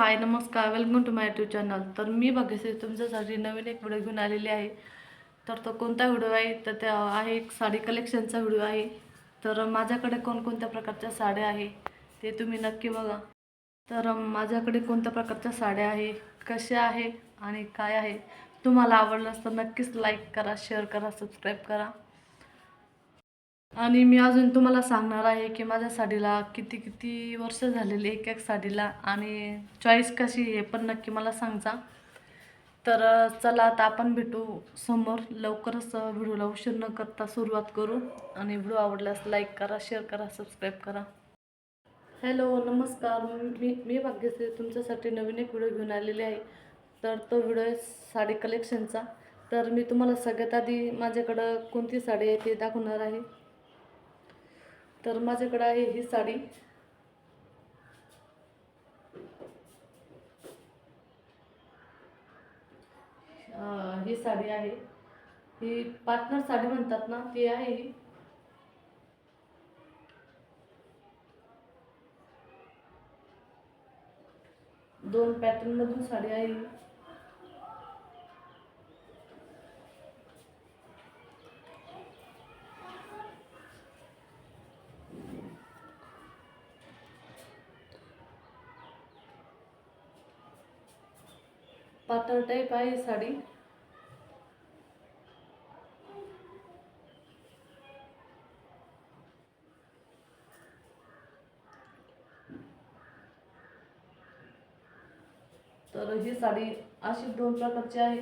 हाय नमस्कार, welcome to my YouTube channel. तर मी भाग्यश्री तुमच्यासाठी नवीन एक व्हिडिओ घेऊन आलेली आहे. तर तो कोणता व्हिडिओ आहे तर त्या आहे एक साडी कलेक्शनचा व्हिडिओ आहे. तर माझ्याकडे कोणकोणत्या प्रकारच्या साड्या आहे ते तुम्ही नक्की बघा. तर माझ्याकडे कोणत्या प्रकारच्या साड्या आहे, कशा आहे आणि काय आहे, तुम्हाला आवडल्यास तर नक्कीच लाईक करा, शेअर करा, सबस्क्राईब करा. आणि मी अजून तुम्हाला सांगणार आहे की माझ्या साडीला किती किती वर्ष झालेली एक एक साडीला, आणि चॉईस कशी आहे पण नक्की मला सांगा. तर चला आता आपण भेटू समोर लवकरच. व्हिडिओला उशीर न करता सुरुवात करू. आणि व्हिडिओ आवडल्यास लाईक करा, शेअर करा, सबस्क्राईब करा. हॅलो नमस्कार, मी भाग्यश्री तुमच्यासाठी नवीन एक व्हिडिओ घेऊन आलेली आहे. तर तो व्हिडिओ आहे साडी कलेक्शनचा. तर मी तुम्हाला सगळ्यात आधी माझ्याकडं कोणती साडी आहे ते दाखवणार आहे. तर माझ्याकडे आहे ही साडी. ही साडी आहे, ही पार्टनर साडी म्हणतात ना, ती आहे ही. दोन पॅटर्न मधून साडी आहे ही. पातळ टाईप आहे साडी. तर ही साडी अशी दोन प्रकारची आहे.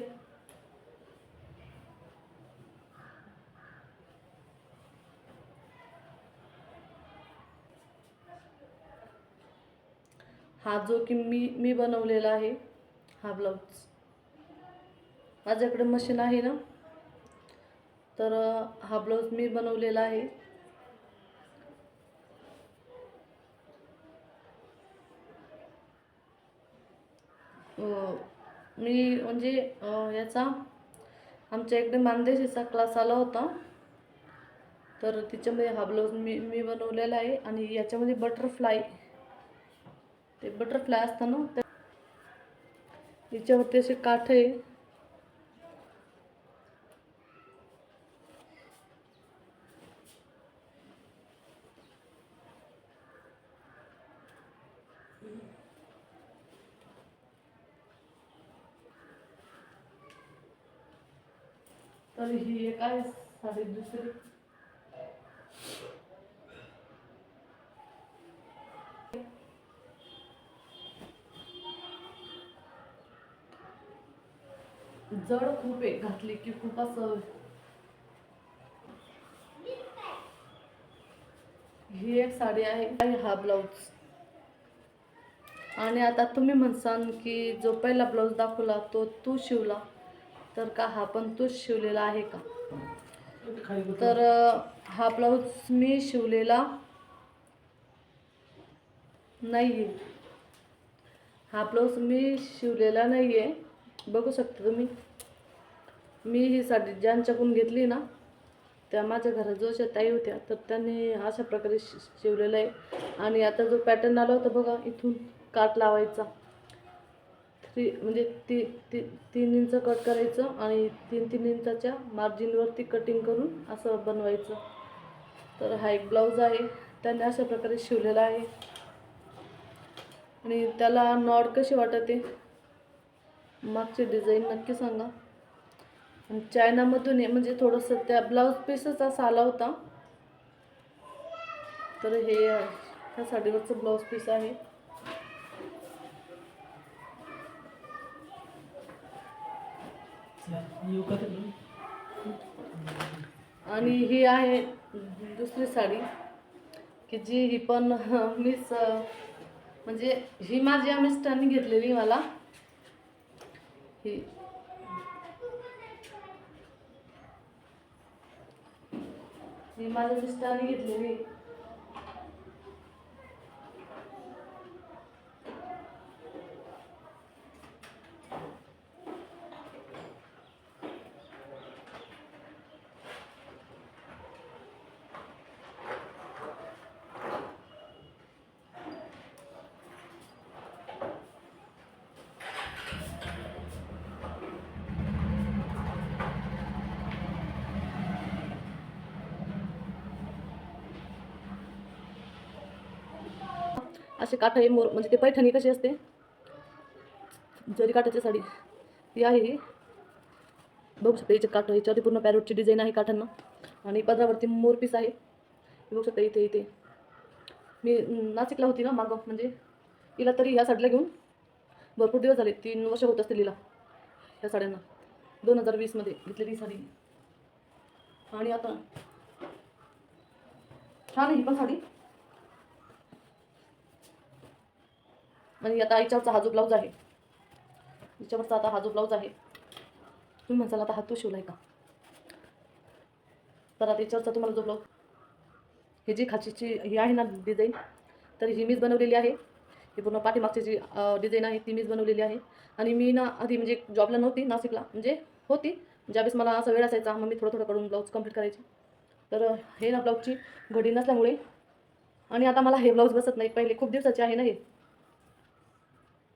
हा जो की मी बनवलेला आहे, हा ब्लाऊज. माझ्याकडे मशीन आहे ना, तर हा ब्लाऊज मी बनवलेला आहे. मी म्हणजे याचा आमच्या इकडे मानदेशीचा क्लास आला होता, तर तिच्यामध्ये हा ब्लाऊज मी बनवलेला आहे. आणि याच्यामध्ये बटरफ्लाय, ते बटरफ्लाय असतं ना, याच्यावरती असे काठ आहे. तर ही एक आहे साडी दुसरी. जड खूप आहे, घातली की खूप असं. ही एक साडी आहे, हा ब्लाऊज. आणि आता तुम्ही म्हणसान की जो पहिला ब्लाऊज दाखवला तो तू शिवला, तर का हा पण तूच शिवलेला आहे का? तर हा ब्लाऊज मी शिवलेला नाही. हा ब्लाऊज मी शिवलेला नाही आहे. बघू शकता तुम्ही. मी ही साडी ज्यांच्याकडून घेतली ना, त्या माझ्या घरात जोशा ताई होत्या, तर त्यांनी अशा प्रकारे शिवलेलं आहे. आणि आता जो पॅटर्न आला होता बघा, इथून काट लावायचा, म्हणजे 3 इंच कट करायचं आणि 3-3 इंचाच्या मार्जिनवरती कटिंग करून असं बनवायचं. तर हा एक ब्लाऊज आहे, त्यांनी अशा प्रकारे शिवलेला आहे. आणि त्याला नॉड कशी वाटते, मागची डिझाईन नक्की सांगा. आणि चायनामधून म्हणजे थोडंसं त्या ब्लाऊज पीसच असा आला होता. तर हे ह्या साडीवरचं ब्लाऊज पीस आहे. आणि ही आहे दुसरी साडी, की जी ही पण मीच म्हणजे ही माझ्या मिस्टरांनी घेतलेली मला. ही माझ्या मिस्टरांनी घेतलेली. असे काठ आहे मोर, म्हणजे ते पैठणी कशी असते जरी काठाची साडी ती आहे ही. बघू शकता याचे काठ, याच्यावरती पूर्ण पॅरोटची डिझाईन आहे काठांना आणि पदरावरती मोर पीस आहे. बघू शकता इथे इथे. मी नाशिकला होती ना मागं, म्हणजे तिला तरी ह्या साडीला घेऊन भरपूर दिवस झाले, 3 वर्ष होत असतील तिला ह्या साड्यांना. 2020मध्ये घेतलेली साडी. आणि आता छान आहे ही पण साडी. आणि आता याच्यावरचा हा जो ब्लाऊज आहे, याच्यावरचा आता हा जो ब्लाऊज आहे, तुम्ही म्हणसाल आता हा तू शिवलाय का, तर आता याच्यावरचा तुम्हाला जो ब्लाऊज, ही जी खाचीची ही आहे ना डिझाईन, तर ही मीच बनवलेली आहे. ही पूर्ण पाठीमागची जी डिझाईन आहे ती मीच बनवलेली आहे. आणि मी ना आधी म्हणजे जॉबला नव्हती नाशिकला, म्हणजे होती ज्यावेळेस मला असा वेळ असायचा मग मी थोडं थोडं करून ब्लाऊज कंप्लीट करायची. तर हे ना ब्लाऊजची घडी नसल्यामुळे, आणि आता मला हे ब्लाऊज बसत नाही, पहिले खूप दिवसाचे आहे ना हे.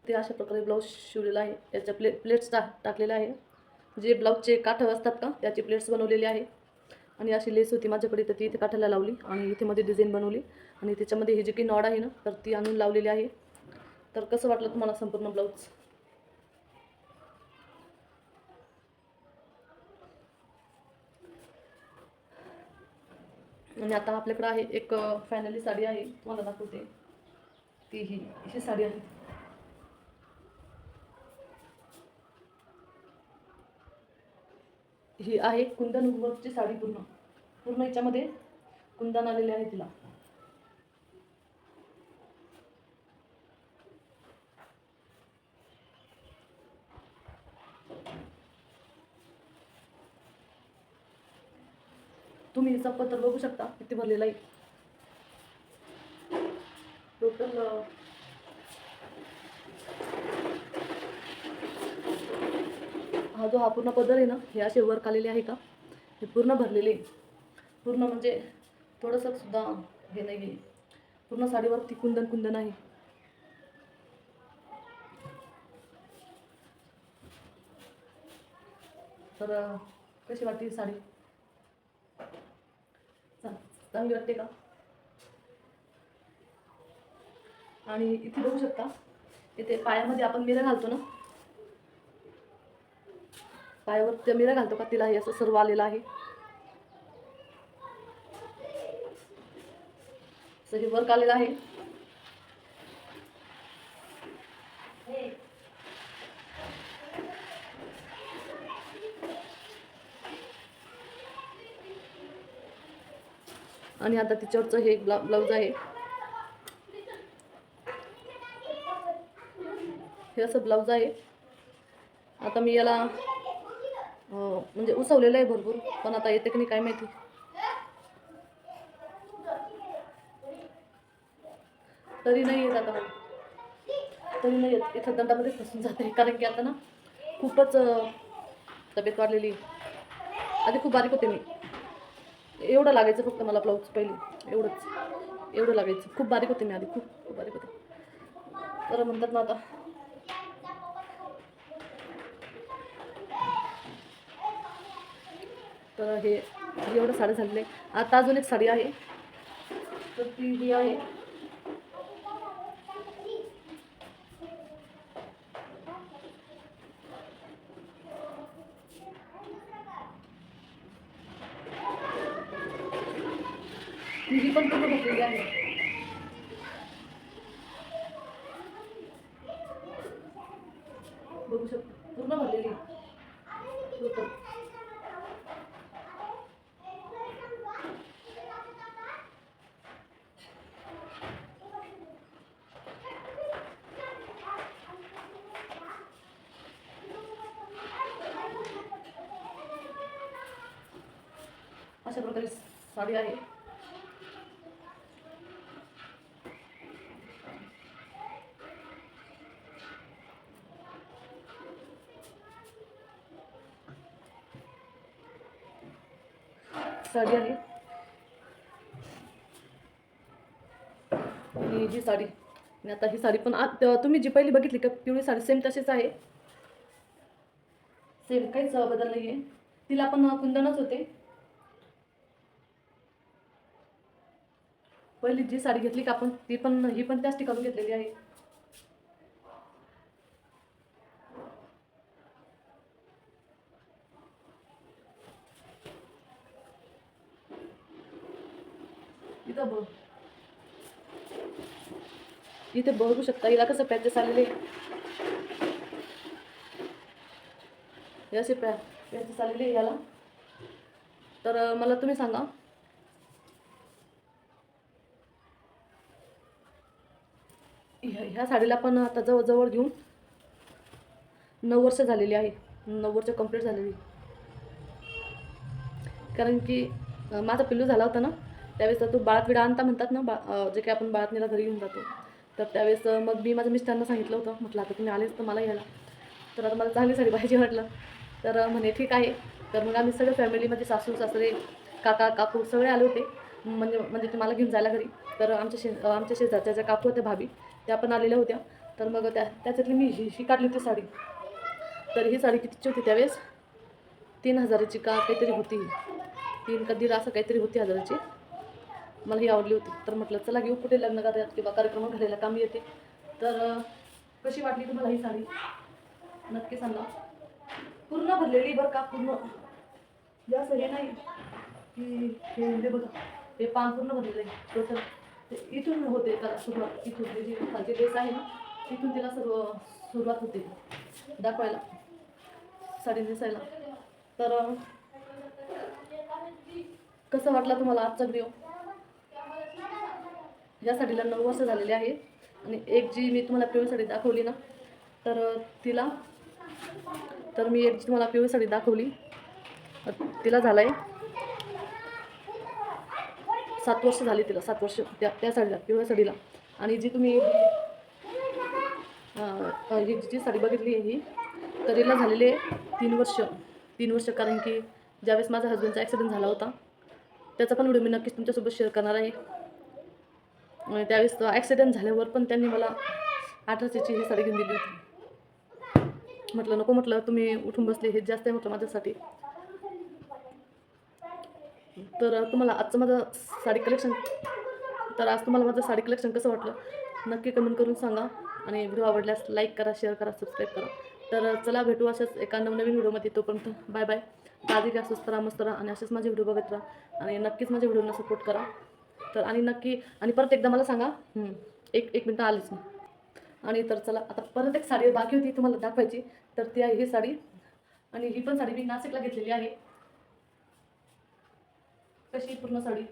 ते अशा प्रकारे ब्लाऊज शिवलेला आहे. त्याच्या प्लेट्स टाकलेल्या आहे. जे ब्लाऊजचे काठ असतात का त्याची प्लेट्स बनवलेली आहे. आणि अशी लेस होती माझ्याकडे, तर ती इथे काठाला लावली आणि इथे मध्ये डिझाईन बनवली आणि त्याच्यामध्ये ही जी काही नॉड आहे ना तर ती आणून लावलेली आहे. तर कसं वाटलं तुम्हाला संपूर्ण ब्लाऊज? आणि आता आपल्याकडे आहे एक फायनली साडी आहे, तुम्हाला दाखवते. ती ही साडी आहे. ही आहे कुंदन वर्कची साडी. पूर्ण पूर्ण याच्यामध्ये कुंदन आलेले आहे तिला. तुम्ही हिचा पत्र बघू शकता किती भरलेला आहे. टोटल हा पूर्ण पदर आहे ना, हे असे वर्क आलेले आहे का, हे पूर्ण भरलेले, पूर्ण म्हणजे थोडंसं सुद्धा हे नाही आहे. पूर्ण साडीवरती कुंदन कुंदन आहे. तर कशी वाटते ही साडी? चांगली वाटते का? आणि इथे बघू शकता, इथे पायामध्ये आपण मिरं घालतो ना, पायावर त्या मिरं घालतो का, तिला हे असं सर्व आलेलं आहे. असं हे वर्क आलेलं आहे. आणि आता तिच्यावरचं हे ब्लाऊज आहे. हे असं ब्लाऊज आहे. आता मी याला म्हणजे उसवलेलं आहे भरपूर, पण आता येते की नाही काय माहिती. तरी नाही येत आता, तरी नाही येत. इथं दंडामध्ये फसून जाते, कारण की आता ना खूपच तब्येत वाढलेली. आधी खूप बारीक होते मी, एवढं लागायचं फक्त मला ब्लाऊज पहिले, एवढं लागायचं. खूप बारीक होते मी आधी, खूप बारीक होते. तर म्हणतात ना आता तर हे एवढं साडी झालेलं आहे. आता अजून एक साडी आहे, तर ती ही आहे. ही पण पूर्ण भरलेली आहे. बघू शकतो पूर्ण भरलेली टोटल. अशा प्रकारे साडी आहे. साडी आहे आणि ही साडी. आणि आता ही साडी पण तुम्ही जी पहिली बघितली का पिवळी साडी, सेम तशीच आहे. सेम, काहीच बदल नाही आहे. तिला पण कुंदनच होते, पहिली जी साडी घेतली का आपण ही पण त्याच ठिकाणी घेतलेली आहे. इथं बघ, इथे बघू शकता हिला कसं पॅचेस आलेले, हे असे पॅचेस आलेले याला. तर मला तुम्ही सांगा, ह्या साडीला पण आता जवळजवळ घेऊन 9 वर्ष झालेली आहे. 9 वर्ष कंप्लीट झालेली. कारण की माझा पिल्लू झाला होता ना, त्यावेळेस तो बाळात विडा आणता म्हणतात ना, जे काही आपण बाळातणीला घरी घेऊन जातो. तर त्यावेळेस मग मी माझ्या मिस्टरांना सांगितलं होतं, म्हटलं आता तुम्ही आलेच तर मला यायला, तर आता मला चांगली साडी पाहिजे म्हटलं. तर म्हणे ठीक आहे. तर मग आम्ही सगळे फॅमिलीमध्ये सासू सासरे काका काकू सगळे आले होते, म्हणजे तुम्हाला घेऊन जायला घरी. तर आमच्या शेजारच्या ज्या काकू होत्या भाभी, त्या पण आलेल्या होत्या. तर मग त्याच्यातली मी ही काढली होती साडी. तर ही साडी कितीची होती त्यावेळेस, 3,000ची का काहीतरी होती, 3 का 1,500 असं काहीतरी होती हजाराची. मला ही आवडली होती. तर म्हटलं चला घेऊ, कुठे लग्न कार्यात किंवा कार्यक्रम घालायला काम येते. तर कशी वाटली तुम्हाला ही साडी नक्की सांगा. पूर्ण भरलेली बरं का, पूर्ण जास्त हे नाही की हे म्हणजे बघा, हे पान पूर्ण भरलेलं आहे टोटल. ते इथून होते का सुरुवात, इथून जी खालची ड्रेस आहे ना, तिथून तिला सुरुवात होते दाखवायला, साडी नेसायला. तर कसं वाटलं तुम्हाला आजचा व्हिडिओ. या साडीला 9 वर्ष झालेले आहे. आणि एक जी मी तुम्हाला पिवळी साडी दाखवली ना, तर मी एक जी तुम्हाला पिवळी साडी दाखवली, तिला झालंय 7 वर्ष झाली, तिला 7 वर्ष त्या साडीला, पिवळ्या साडीला. आणि जी तुम्ही ही जी साडी बघितली आहे ही, तर हिला झालेले 3 वर्ष. कारण की ज्यावेळेस माझ्या हस्बंडचा ॲक्सिडेंट झाला होता, त्याचा पण व्हिडिओ मी नक्कीच तुमच्यासोबत शेअर करणार आहे. त्यावेळेस ॲक्सिडेंट झाल्यावर पण त्यांनी मला 1800ची ही साडी घेऊन दिली होती. म्हटलं नको, म्हटलं तुम्ही उठून बसले, हे जास्त आहे म्हटलं माझ्यासाठी. तर तुम्हाला आजचं माझं साडी कलेक्शन, तर आज तुम्हाला माझं साडी कलेक्शन कसं वाटलं नक्की कमेंट करून सांगा. आणि व्हिडिओ आवडल्यास लाईक करा, शेअर करा, सबस्क्राईब करा. तर चला भेटू अशाच एका नवनवीन व्हिडिओमध्ये. तोपर्यंत बाय बाय. काळजी घ्या, सुस्त राहा, मस्त राहा आणि असेच माझे व्हिडिओ बघत राहा आणि नक्कीच माझ्या व्हिडिओना सपोर्ट करा. तर आणि परत एकदा मला सांगा, एक मिनटं आलीच मी. आणि तर चला, आता परत एक साडी बाकी होती तुम्हाला दाखवायची, तर ती आहे ही साडी. आणि ही पण साडी मी नाशिकला घेतलेली आहे. कशी पूर्ण साडी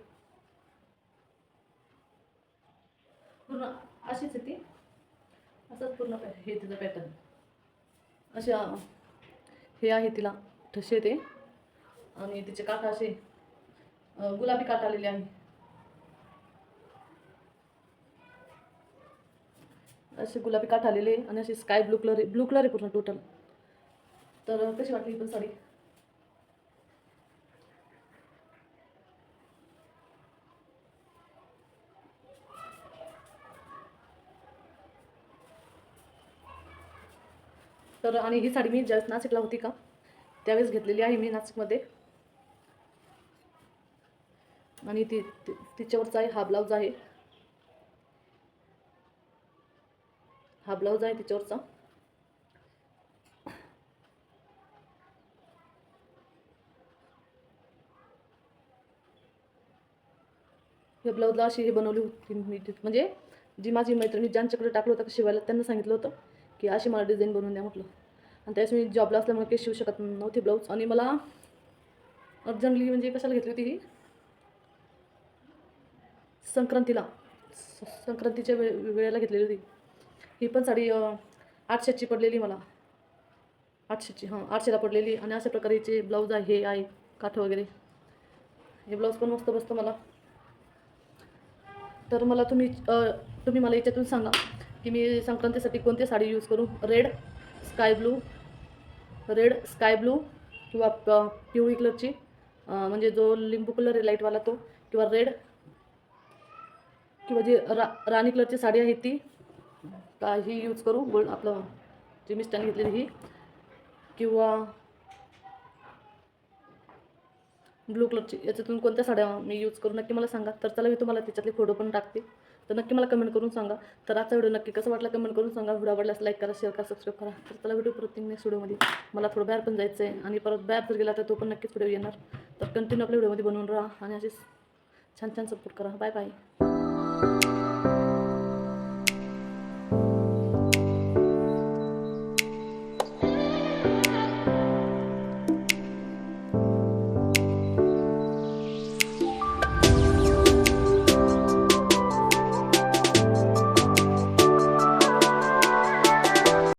पूर्ण अशीच आहे ती, असंच पूर्ण हे तिचं पॅटर्न अशा हे आहे, तिला ठसे ते. आणि तिचे काठ असे गुलाबी काठ आलेले आहे, असे गुलाबी काठ आलेले. आणि असे स्काय ब्लू कलर आहे पूर्ण टोटल. तर कशी वाटली ही पण साडी. तर आणि ही साडी मी ज्यावेळेस नाशिकला होती का त्यावेळेस घेतलेली आहे मी नाशिकमध्ये. आणि तिच्यावरचा आहे हा ब्लाऊज आहे, हा ब्लाऊज आहे तिच्यावरचा. या ब्लाऊजला अशी हे बनवली होती मी, म्हणजे जी माझी मैत्रिणी ज्यांच्याकडे टाकलं होतं शिवायला, त्यांना सांगितलं होतं की अशी मला डिझाईन बनवून द्या म्हटलं. आणि त्यावेळेस मी जॉबला असल्यामुळे काही शिवू शकत नव्हती ब्लाऊज. आणि मला अर्जंटली म्हणजे कशाला घेतली होती ही, संक्रांतीच्या वेळेला घेतलेली होती. ही पण साडी 800ची पडलेली मला, 800ची, 800ला पडलेली. आणि अशा प्रकारे हिचे ब्लाऊज आहे, हे आहे काठ वगैरे. हे ब्लाऊज पण मस्त बसतं मला. तर मला तुम्ही मला याच्यातून सांगा की मी संक्रांतीसाठी कोणती साडी यूज करू. रेड स्काय ब्लू किंवा पिवळी कलरची, म्हणजे जो लिंबू कलर आहे लाईटवाला तो, किंवा रेड, किंवा जी राणी कलरची साडी आहे ती का ही यूज करू, गोल्ड आपलं जी मिस्टरने घेतलेली ही, किंवा ब्लू कलरची, याच्यातून कोणत्या साड्या मी यूज करू नक्की मला सांगा. तर चला मी तुम्हाला त्याच्यातले फोटो पण टाकते, तर नक्की मला कमेंट करून सांगा. तर आजचा व्हिडिओ नक्की कसं वाटला कमेंट करून सांगा. व्हिडिओ आवडल्यास लाईक करा, शेअर करा, सबस्क्राईब करा. तर चला भेटू परत नेक्स्ट व्हिडिओमध्ये. मला थोडं बाहेर पण जायचं आहे आणि परत बाहेर जर गेला तर तो पण नक्कीच व्हिडिओ येणार. तर कंटिन्यू आपल्या व्हिडिओमध्ये बनवून राहा आणि असेच छान छान सपोर्ट करा. Bye bye.